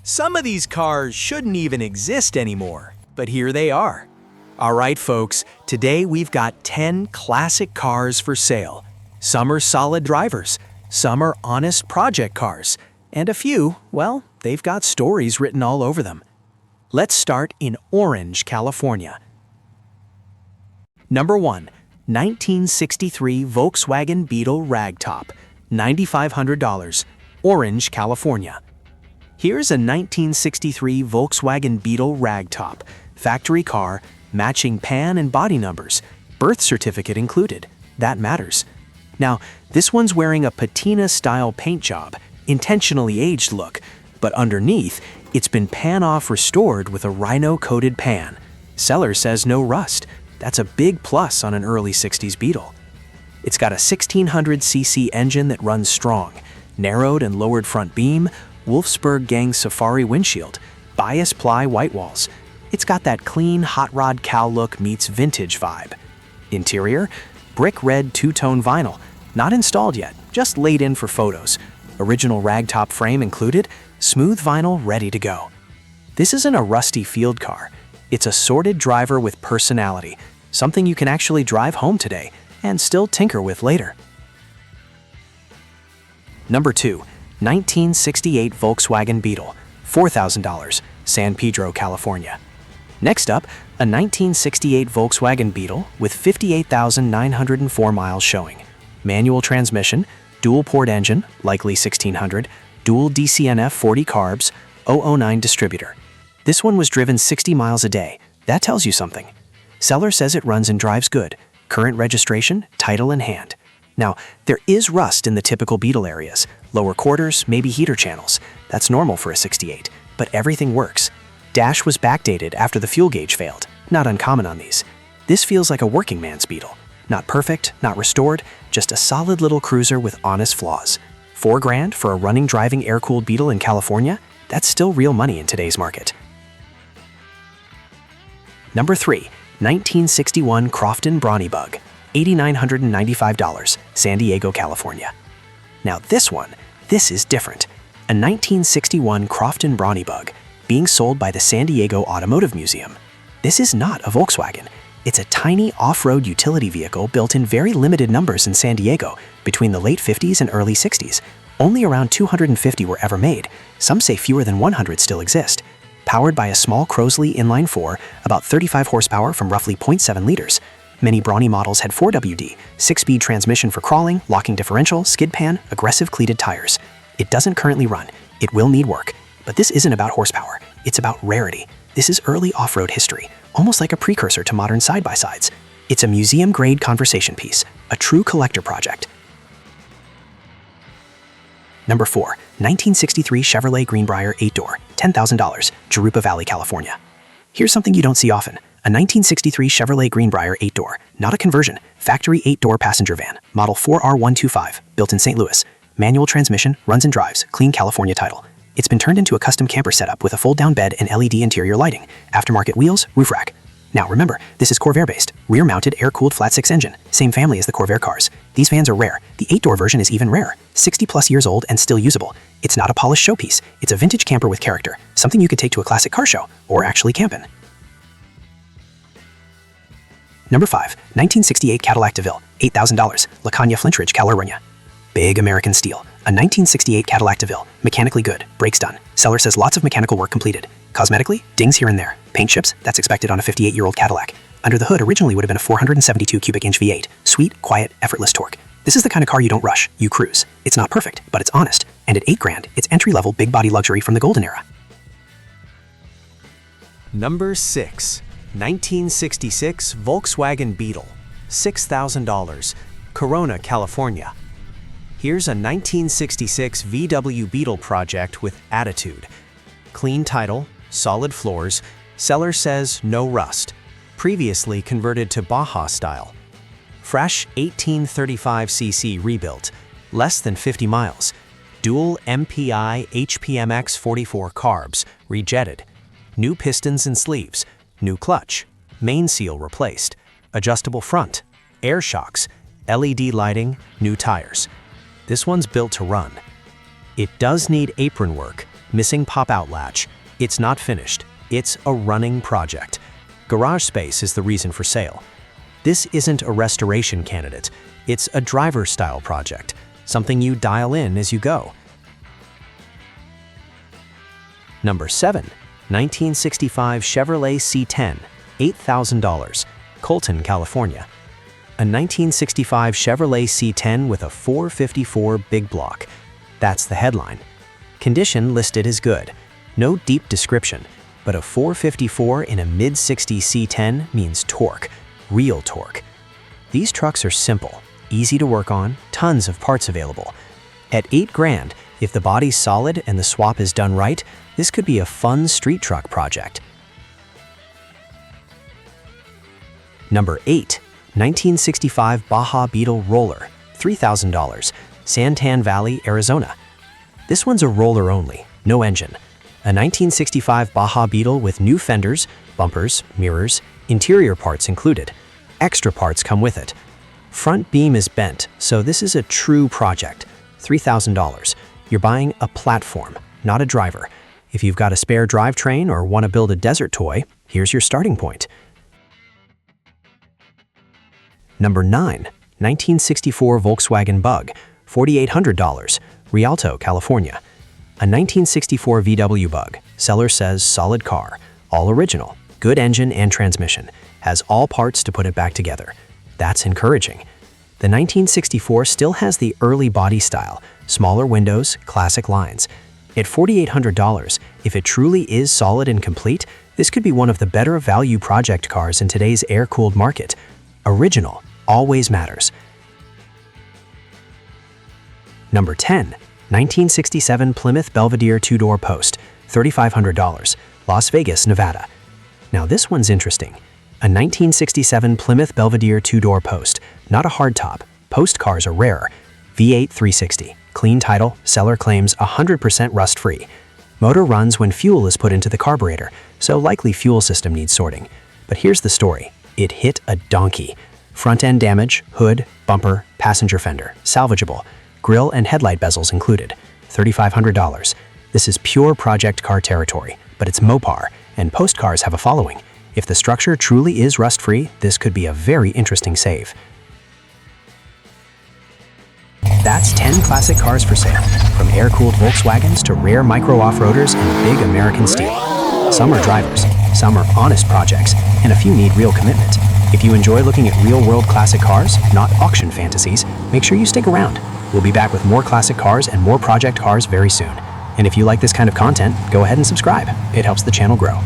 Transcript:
Some of these cars shouldn't even exist anymore, but here they are. All right, folks, today we've got 10 classic cars for sale. Some are solid drivers, some are honest project cars, and a few, well, they've got stories written all over them. Let's start in Orange, California. Number 1. 1963 Volkswagen Beetle Ragtop, $9,500, Orange, California. Here's a 1963 Volkswagen Beetle Ragtop, factory car, matching pan and body numbers, birth certificate included. That matters. Now, this one's wearing a patina-style paint job, intentionally aged look, but underneath, it's been pan-off restored with a rhino-coated pan. Seller says no rust. That's a big plus on an early 60s Beetle. It's got a 1600cc engine that runs strong, narrowed and lowered front beam, Wolfsburg Gang Safari windshield, bias ply white walls. It's got that clean hot rod cow look meets vintage vibe. Interior, brick red two-tone vinyl, not installed yet, just laid in for photos. Original ragtop frame included, smooth vinyl ready to go. This isn't a rusty field car. It's a sorted driver with personality, something you can actually drive home today and still tinker with later. Number 2. 1968 Volkswagen Beetle, $4,000, San Pedro, California. Next up, a 1968 Volkswagen Beetle with 58,904 miles showing. Manual transmission, dual-port engine, likely 1600, dual DCNF 40 carbs, 009 distributor. This one was driven 60 miles a day. That tells you something. Seller says it runs and drives good. Current registration, title in hand. Now, there is rust in the typical Beetle areas. Lower quarters, maybe heater channels. That's normal for a 68, but everything works. Dash was backdated after the fuel gauge failed. Not uncommon on these. This feels like a working man's Beetle. Not perfect, not restored, just a solid little cruiser with honest flaws. $4,000 for a running driving air-cooled Beetle in California? That's still real money in today's market. Number 3. 1961 Crofton Brawny Bug, $8,995, San Diego, California. Now this is different. A 1961 Crofton Brawny Bug being sold by the San Diego Automotive Museum. This is not a Volkswagen. It's a tiny off-road utility vehicle built in very limited numbers in San Diego between the late 50s and early 60s. Only around 250 were ever made. Some say fewer than 100 still exist. Powered by a small Crosley inline-4, about 35 horsepower from roughly 0.7 liters. Many Brawny models had 4WD, 6-speed transmission for crawling, locking differential, skid pan, aggressive cleated tires. It doesn't currently run. It will need work. But this isn't about horsepower. It's about rarity. This is early off-road history, almost like a precursor to modern side-by-sides. It's a museum-grade conversation piece, a true collector project. Number 4. 1963 Chevrolet Greenbrier 8-door, $10,000, Jurupa Valley, California. Here's something you don't see often. A 1963 Chevrolet Greenbrier 8-door, not a conversion, factory 8-door passenger van, model 4R125, built in St. Louis. Manual transmission, runs and drives, clean California title. It's been turned into a custom camper setup with a fold-down bed and LED interior lighting, aftermarket wheels, roof rack. Now remember, this is Corvair-based, rear-mounted air-cooled flat-six engine, same family as the Corvair cars. These vans are rare. The 8-door version is even rarer, 60-plus years old and still usable. It's not a polished showpiece. It's a vintage camper with character, something you could take to a classic car show, or actually camp in. Number 5. 1968 Cadillac DeVille, $8,000, La Caña Flintridge, California. Big American steel. A 1968 Cadillac DeVille, mechanically good, brakes done. Seller says lots of mechanical work completed. Cosmetically, dings here and there. Paint chips, that's expected on a 58-year-old Cadillac. Under the hood originally would have been a 472 cubic inch V8. Sweet, quiet, effortless torque. This is the kind of car you don't rush, you cruise. It's not perfect, but it's honest. And at $8,000, it's entry-level big body luxury from the golden era. Number 6. 1966 Volkswagen Beetle, $6,000, Corona, California. Here's a 1966 VW Beetle project with attitude. Clean title, solid floors, seller says no rust. Previously converted to Baja style. Fresh 1835cc rebuilt, less than 50 miles. Dual MPI HPMX 44 carbs, rejetted. New pistons and sleeves, new clutch, main seal replaced, adjustable front, air shocks, LED lighting, new tires. This one's built to run. It does need apron work, Missing pop-out latch. It's not finished. It's a running project. Garage space is the reason for sale. This isn't a restoration candidate. It's a driver-style project, something you dial in as you go. Number 7. 1965 Chevrolet C10, $8,000, Colton, California. A 1965 Chevrolet C10 with a 454 big block. That's the headline. Condition listed as good. No deep description, but a 454 in a mid-60 C10 means torque, real torque. These trucks are simple, easy to work on, tons of parts available. At $8,000, if the body's solid and the swap is done right, this could be a fun street truck project. Number 8. 1965 Baja Beetle Roller, $3,000, Santan Valley, Arizona. This one's a roller only, no engine. A 1965 Baja Beetle with new fenders, bumpers, mirrors, interior parts included. Extra parts come with it. Front beam is bent, so this is a true project. $3,000. You're buying a platform, not a driver. If you've got a spare drivetrain or want to build a desert toy, here's your starting point. Number 9. 1964 Volkswagen Bug, $4,800, Rialto, California. A 1964 VW Bug, seller says solid car, all original, good engine and transmission, has all parts to put it back together. That's encouraging. The 1964 still has the early body style, smaller windows, classic lines. At $4,800, if it truly is solid and complete, this could be one of the better value project cars in today's air-cooled market. Original always matters. Number 10. 1967 Plymouth Belvedere two-door post, $3,500, Las Vegas, Nevada. Now this one's interesting. A 1967 Plymouth Belvedere two-door post, not a hardtop. Post cars are rare. V8 360, clean title, seller claims 100% rust-free. Motor runs when fuel is put into the carburetor, so likely fuel system needs sorting. But here's the story. It hit a donkey. Front-end damage, hood, bumper, passenger fender, salvageable. Grille and headlight bezels included. $3,500. This is pure project car territory, but it's Mopar, and post cars have a following. If the structure truly is rust-free, this could be a very interesting save. That's 10 classic cars for sale, from air-cooled Volkswagens to rare micro off-roaders and big American steel. Some are drivers, some are honest projects, and a few need real commitment. If you enjoy looking at real-world classic cars, not auction fantasies, make sure you stick around. We'll be back with more classic cars and more project cars very soon. And if you like this kind of content, go ahead and subscribe. It helps the channel grow.